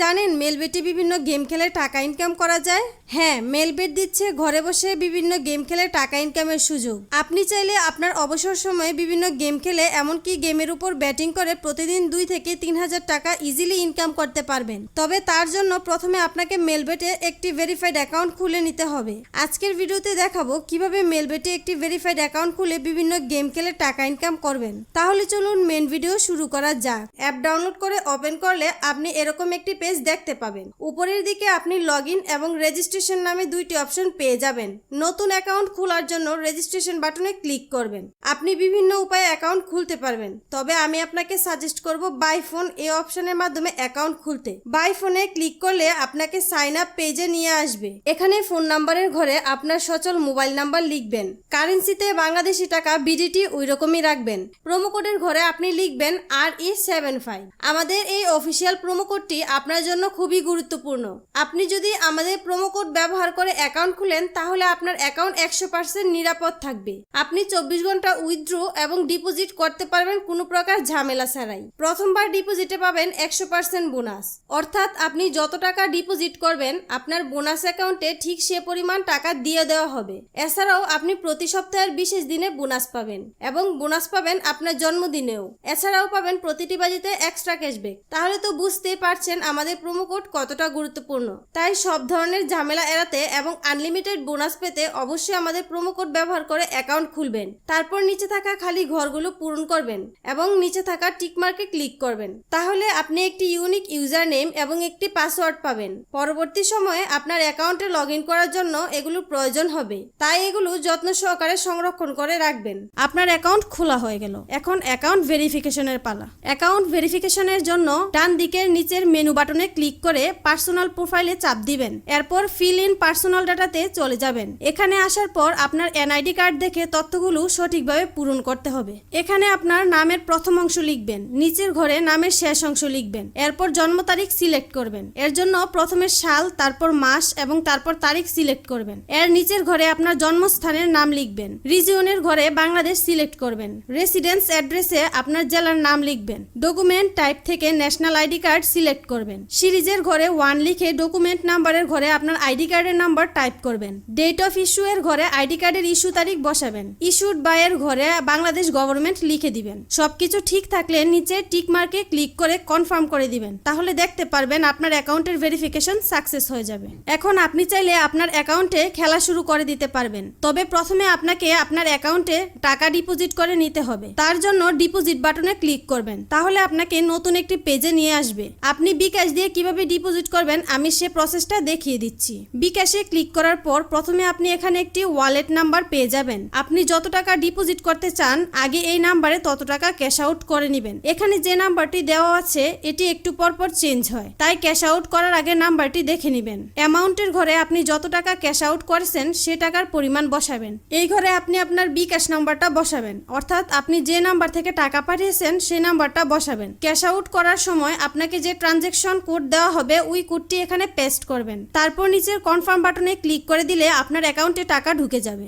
জানেন মেলবেটে বিভিন্ন গেম খেলে টাকা ইনকাম করা যায়। হ্যাঁ, মেলবেট দিচ্ছে ঘরে বসে বিভিন্ন গেম খেলে টাকা ইনকামের সুযোগ। আপনি চাইলে আপনার অবসর সময়ে বিভিন্ন গেম খেলে এমনকি গেমের উপর ব্যাটিং করে প্রতিদিন 2 থেকে 3,000 টাকা ইজিলি ইনকাম করতে পারবেন। তবে তার জন্য প্রথমে আপনাকে মেলবেটে একটি ভেরিফাইড অ্যাকাউন্ট খুলে নিতে হবে। আজকের ভিডিওতে দেখাবো কিভাবে মেলবেটে একটি ভেরিফাইড অ্যাকাউন্ট খুলে বিভিন্ন গেম খেলে টাকা ইনকাম করবেন। তাহলে চলুন মেন ভিডিও শুরু করা যাক। অ্যাপ ডাউনলোড করে ওপেন করলে আপনি এরকম একটি পেজ দেখতে পাবেন। উপরের দিকে আপনি লগইন এবং রেজিস্ট্রেশন নামে দুইটি অপশন পেয়ে যাবেন। নতুন অ্যাকাউন্ট খোলার জন্য রেজিস্ট্রেশন বাটনে ক্লিক করবেন। আপনি বিভিন্ন উপায়ে অ্যাকাউন্ট খুলতে পারবেন, তবে আমি আপনাকে সাজেস্ট করব বাই ফোন এই অপশনের মাধ্যমে অ্যাকাউন্ট খুলতে। বাই ফোনে ক্লিক করলে আপনাকে সাইন আপ পেজে নিয়ে আসবে। এখানে ফোন নাম্বারের ঘরে আপনার সচল মোবাইল নাম্বার লিখবেন। কারেন্সিতে বাংলাদেশি টাকা বিডিটি ওই রকমই রাখবেন। প্রোমো কোডের ঘরে আপনি লিখবেন RE75। আমাদের এই অফিসিয়াল প্রোমো কোডটি আপনার জন্য খুবই গুরুত্বপূর্ণ। আপনি যদি আমাদের প্রোমো কোড ব্যবহার করে অ্যাকাউন্ট খুলেন তাহলে আপনার অ্যাকাউন্ট 100% নিরাপদ থাকবে। আপনি 24 ঘন্টা উইথড্র এবং ডিপোজিট করতে পারবেন কোনো প্রকার ঝামেলা ছাড়াই। প্রথমবার ডিপোজিটে পাবেন 100% বোনাস, অর্থাৎ আপনি যত টাকা ডিপোজিট করবেন আপনার বোনাস অ্যাকাউন্টে ঠিক সে পরিমাণ টাকা দিয়ে দেওয়া হবে। এছাড়াও আপনি প্রতি সপ্তাহের বিশেষ দিনে বোনাস পাবেন এবং বোনাস পাবেন আপনার জন্মদিনেও। এছাড়াও পাবেন প্রতিটি বাজিতে এক্সট্রা ক্যাশব্যাক। তাহলে তো বুঝতেই পারছেন আমাদের প্রোমো কোড কতটা গুরুত্বপূর্ণ। তাই সব ধরনের ঝামেলা এড়াতে এবং আনলিমিটেড বোনাস পেতে অবশ্যই আমাদের প্রোমো কোড ব্যবহার করে অ্যাকাউন্ট খুলবেন। তারপর নিচে থাকা খালি ঘরগুলো পূরণ করবেন এবং নিচে থাকা টিক মার্কে ক্লিক করবেন। তাহলে আপনি একটি ইউনিক ইউজার নেম এবং একটি পাসওয়ার্ড পাবেন। পরবর্তী সময়ে আপনার অ্যাকাউন্টে লগইন করার জন্য এগুলো প্রয়োজন হবে, তাই এগুলো যত্ন সহকারে সংরক্ষণ করে রাখবেন। আপনার অ্যাকাউন্ট খোলা হয়ে গেল। এখন অ্যাকাউন্ট ভেরিফিকেশনের পালা। অ্যাকাউন্ট ভেরিফিকেশনের জন্য ডান দিকের নিচের মেনু বাটনে ক্লিক করে পার্সোনাল প্রোফাইলে চাপ দিবেন। এরপর ফিল ইন পার্সোনাল ডাটাতে চলে যাবেন। এখানে আসার পর আপনার এনআইডি কার্ড দেখে তথ্যগুলো সঠিকভাবে পূরণ করতে হবে। এখানে আপনার নামের প্রথম অংশ লিখবেন, নিচের ঘরে নামের শেষ অংশ লিখবেন। এরপর জন্ম তারিখ সিলেক্ট করবেন। এর জন্য প্রথমে সাল, তারপর মাস এবং তারপর তারিখ সিলেক্ট করবেন। এর নিচের ঘরে আপনার জন্মস্থানের নাম লিখবেন। রিজিয়নের ঘরে বাংলাদেশ সিলেক্ট করবেন। রেসিডেন্স অ্যাড্রেসে আপনার জেলার নাম লিখবেন। ডকুমেন্ট টাইপ থেকে ন্যাশনাল আইডি কার্ড সিলেক্ট করবেন। সিরিজের ঘরে 1 লিখে ডকুমেন্ট নাম্বারের ঘরে আপনার আইডি কার্ডের নাম্বার টাইপ করবেন। ডেট অফ ইস্যু এর ঘরে আইডি কার্ডের ইস্যু তারিখ বসাবেন। ইস্যুড বাই এর ঘরে বাংলাদেশ গভর্নমেন্ট লিখে দিবেন। সবকিছু ঠিক থাকলে নিচে টিক মার্কে ক্লিক করে কনফার্ম করে দিবেন। তাহলে দেখতে পারবেন আপনার অ্যাকাউন্টের ভেরিফিকেশন সাকসেস হয়ে যাবে। এখন আপনি চাইলে আপনার অ্যাকাউন্টে খেলা শুরু করে দিতে পারবেন, তবে প্রথমে আপনাকে আপনার অ্যাকাউন্টে টাকা ডিপোজিট করে নিতে হবে। তার জন্য ডিপোজিট বাটনে ক্লিক করবেন। তাহলে আপনাকে নতুন একটি পেজে নিয়ে আসবে। আপনি বিকাশ দিয়ে কিভাবে ডিপোজিট করবেন আমি সে প্রসেসটা দেখিয়ে দিচ্ছি। বিকাশে ক্লিক করার পর প্রথমে আপনি এখানে একটি ওয়ালেট নাম্বার পেয়ে যাবেন। আপনি যত টাকা ডিপোজিট করতে চান আগে এই নাম্বারে তত টাকা ক্যাশ আউট করে নেবেন। এখানে যে নাম্বারটি দেওয়া আছে এটি একটু পরপর চেঞ্জ হয়, তাই ক্যাশ আউট করার আগে নাম্বারটি দেখে নেবেন। অ্যামাউন্টের ঘরে আপনি যত টাকা ক্যাশ আউট করেছেন সে টাকার পরিমাণ বসাবেন। এই ঘরে আপনি আপনার বিকাশ নাম্বারটা বসাবেন, অর্থাৎ আপনি যে নাম্বার থেকে টাকা পাঠিয়েছেন সেই নাম্বারটা বসাবেন। ক্যাশ আউট করার সময় আপনাকে যে ট্রানজ্যাকশন কোড দেওয়া হবে ওই কোডটি এখানে পেস্ট করবেন। তারপর নিচের কনফার্ম বাটনে ক্লিক করে দিলে আপনার অ্যাকাউন্টে টাকা ঢুকে যাবে।